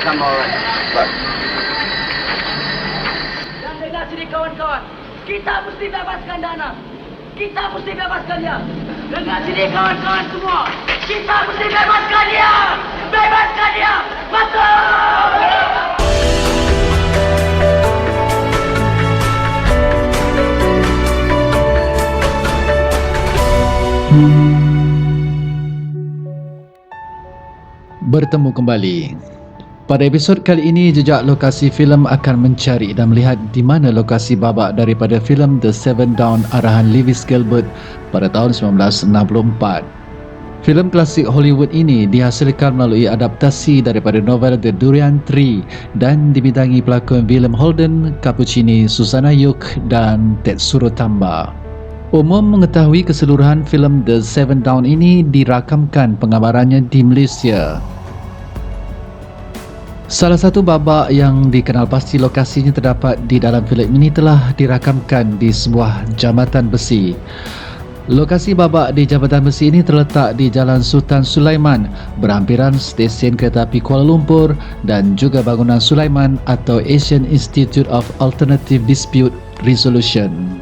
Yes, I'm all right. But... Dan dengar sini kawan-kawan, kita mesti bebaskan Dana. Kita mesti bebaskan dia. Dengar sini kawan-kawan semua, kita mesti bebaskan dia. Bebaskan dia. Betul! Bertemu kembali. Pada episod kali ini, jejak lokasi filem akan mencari dan melihat di mana lokasi babak daripada filem The Seven Down arahan Lewis Gilbert pada tahun 1964. Filem klasik Hollywood ini dihasilkan melalui adaptasi daripada novel The Durian Tree dan dibintangi pelakon William Holden, Cappuccini, Susanna Hough dan Tetsuro Tamba. Umum mengetahui keseluruhan filem The Seven Down ini dirakamkan penggambarannya di Malaysia. Salah satu babak yang dikenal pasti lokasinya terdapat di dalam filem ini telah dirakamkan di sebuah jambatan besi. Lokasi babak di jambatan besi ini terletak di Jalan Sultan Sulaiman, berhampiran stesen kereta api Kuala Lumpur dan juga bangunan Sulaiman atau Asian Institute of Alternative Dispute Resolution.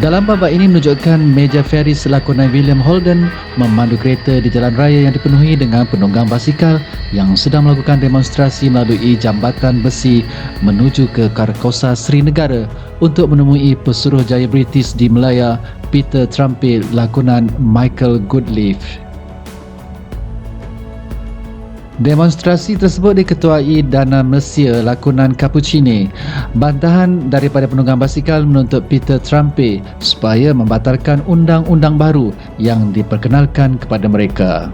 Dalam babak ini menunjukkan meja Ferris lakonan William Holden memandu kereta di jalan raya yang dipenuhi dengan penunggang basikal yang sedang melakukan demonstrasi melalui jambatan besi menuju ke Karkosa Srinagar untuk menemui Pesuruhjaya British di Melaya Peter Trumpet lakonan Michael Goodleaf. Demonstrasi tersebut diketuai Dana Mercier lakonan Cappuccini. Bantahan daripada penunggang basikal menuntut Peter Trumpet supaya membatalkan undang-undang baru yang diperkenalkan kepada mereka.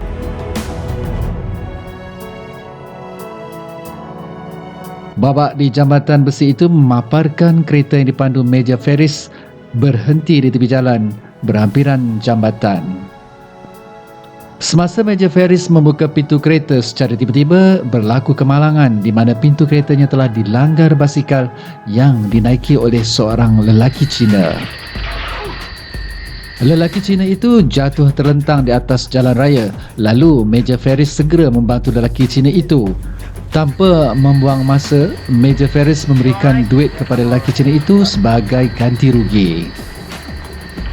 Babak di jambatan besi itu memaparkan kereta yang dipandu meja Ferris berhenti di tepi jalan berhampiran jambatan. Semasa meja Ferris membuka pintu kereta secara tiba-tiba, berlaku kemalangan di mana pintu keretanya telah dilanggar basikal yang dinaiki oleh seorang lelaki Cina. Lelaki Cina itu jatuh terlentang di atas jalan raya, lalu meja Ferris segera membantu lelaki Cina itu. Tanpa membuang masa, meja Ferris memberikan duit kepada lelaki Cina itu sebagai ganti rugi.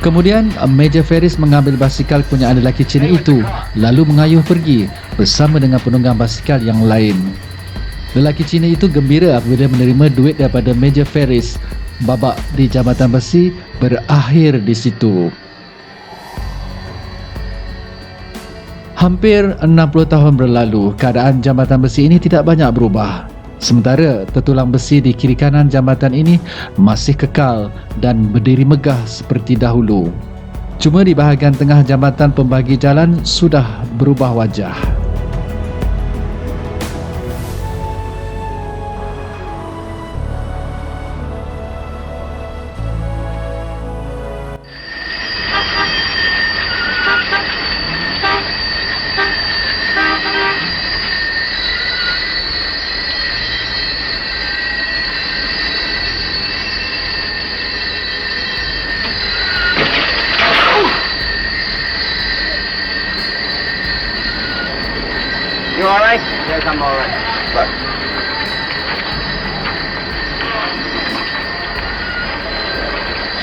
Kemudian, meja Ferris mengambil basikal kepunyaan lelaki Cina itu lalu mengayuh pergi bersama dengan penunggang basikal yang lain. Lelaki Cina itu gembira apabila menerima duit daripada meja Ferris. Babak di jambatan besi berakhir di situ. Hampir 60 tahun berlalu, keadaan jambatan besi ini tidak banyak berubah. Sementara tertulang besi di kiri kanan jambatan ini masih kekal dan berdiri megah seperti dahulu. Cuma di bahagian tengah jambatan pembagi jalan sudah berubah wajah. You all right? Yes, I'm all right. But...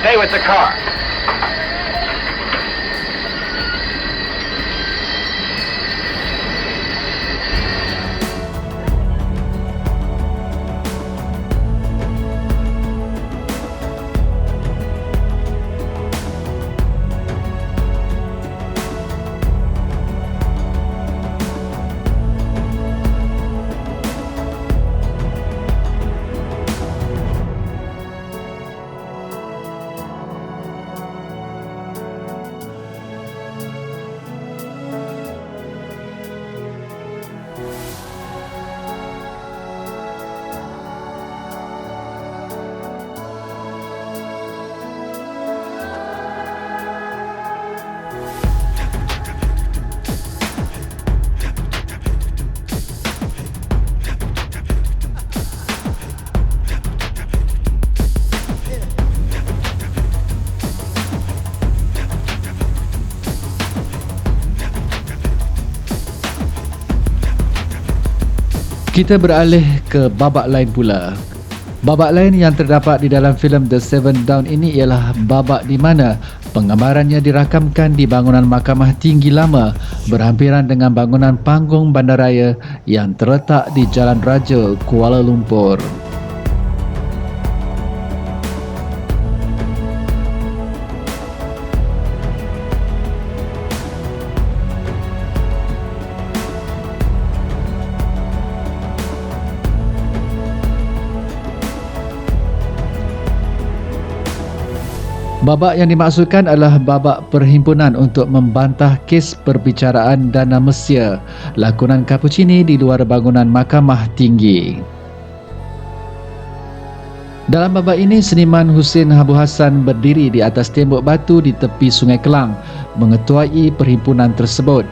Stay with the car. Kita beralih ke babak lain pula. Babak lain yang terdapat di dalam filem The Seven Down ini ialah babak di mana penggambarannya dirakamkan di bangunan Mahkamah Tinggi lama berhampiran dengan bangunan panggung bandaraya yang terletak di Jalan Raja, Kuala Lumpur. Babak yang dimaksudkan adalah babak perhimpunan untuk membantah kes perbicaraan dana Malaysia lakonan Cappuccini di luar bangunan Mahkamah Tinggi. Dalam babak ini, seniman Husin Habu Hassan berdiri di atas tembok batu di tepi Sungai Kelang mengetuai perhimpunan tersebut.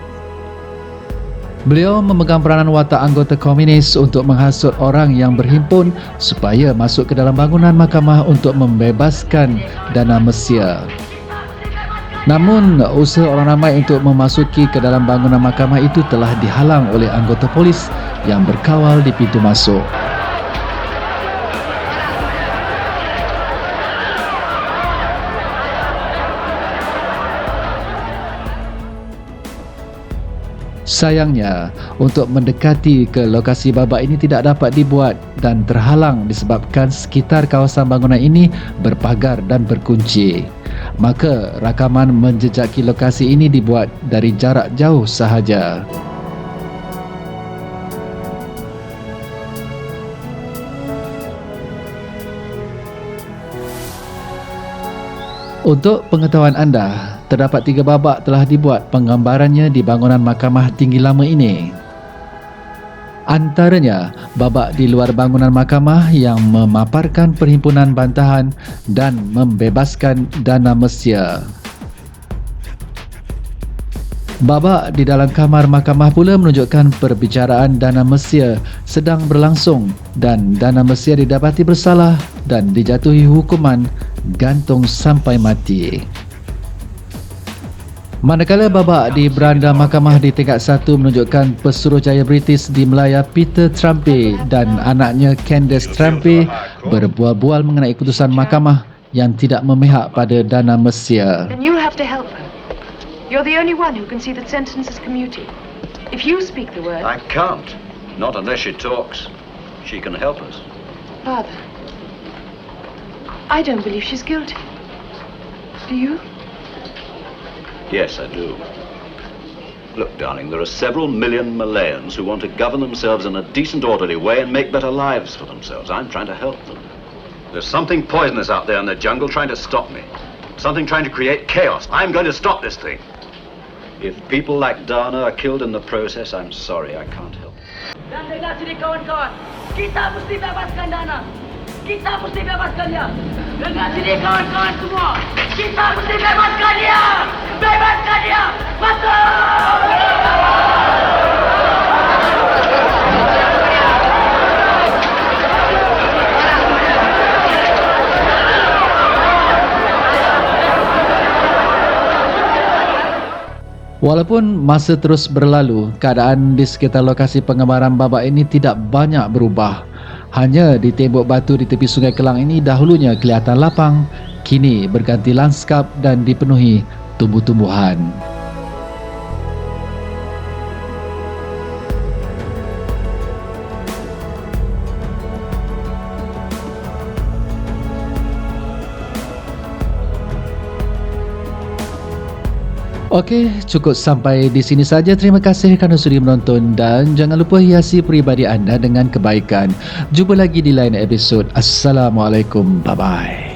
Beliau memegang peranan watak anggota komunis untuk menghasut orang yang berhimpun supaya masuk ke dalam bangunan mahkamah untuk membebaskan dana Malaysia. Namun, usaha orang ramai untuk memasuki ke dalam bangunan mahkamah itu telah dihalang oleh anggota polis yang berkawal di pintu masuk. Sayangnya, untuk mendekati ke lokasi babak ini tidak dapat dibuat dan terhalang disebabkan sekitar kawasan bangunan ini berpagar dan berkunci. Maka, rakaman menjejaki lokasi ini dibuat dari jarak jauh sahaja. Untuk pengetahuan anda, terdapat 3 babak telah dibuat penggambarannya di bangunan Mahkamah Tinggi lama ini. Antaranya, babak di luar bangunan mahkamah yang memaparkan perhimpunan bantahan dan membebaskan dana Malaysia. Babak di dalam kamar mahkamah pula menunjukkan perbicaraan dana Malaysia sedang berlangsung dan dana Malaysia didapati bersalah dan dijatuhi hukuman gantung sampai mati. Manakala babak di beranda mahkamah di tingkat 1 menunjukkan pesuruhjaya British di Melaya Peter Trumpy dan anaknya Candace Trumpy berbual-bual mengenai keputusan mahkamah yang tidak memihak pada dana Malaysia. Then you'll have to help her. You're the only one who can see that sentence is commuted. If you speak the word... I can't. Not unless she talks. She can help us. Father, I don't believe she's guilty. Do you? Yes, I do. Look, darling, there are several million Malayans who want to govern themselves in a decent, orderly way and make better lives for themselves. I'm trying to help them. There's something poisonous out there in the jungle trying to stop me. Something trying to create chaos. I'm going to stop this thing. If people like Dana are killed in the process, I'm sorry, I can't help. Dan dengar sini kawan-kawan, kita mesti bebaskan Dana. Kita mesti bebaskan dia. Dengar sini kawan-kawan semua, kita mesti bebaskan dia. Bebaskan dia. Masuk! Walaupun masa terus berlalu, keadaan di sekitar lokasi penggambaran babak ini tidak banyak berubah. Hanya di tembok batu di tepi Sungai Kelang ini dahulunya kelihatan lapang, kini berganti lanskap dan dipenuhi tumbuh-tumbuhan. Okey, cukup sampai di sini saja. Terima kasih kerana sudi menonton dan jangan lupa hiasi peribadi anda dengan kebaikan. Jumpa lagi di lain episod. Assalamualaikum. Bye-bye.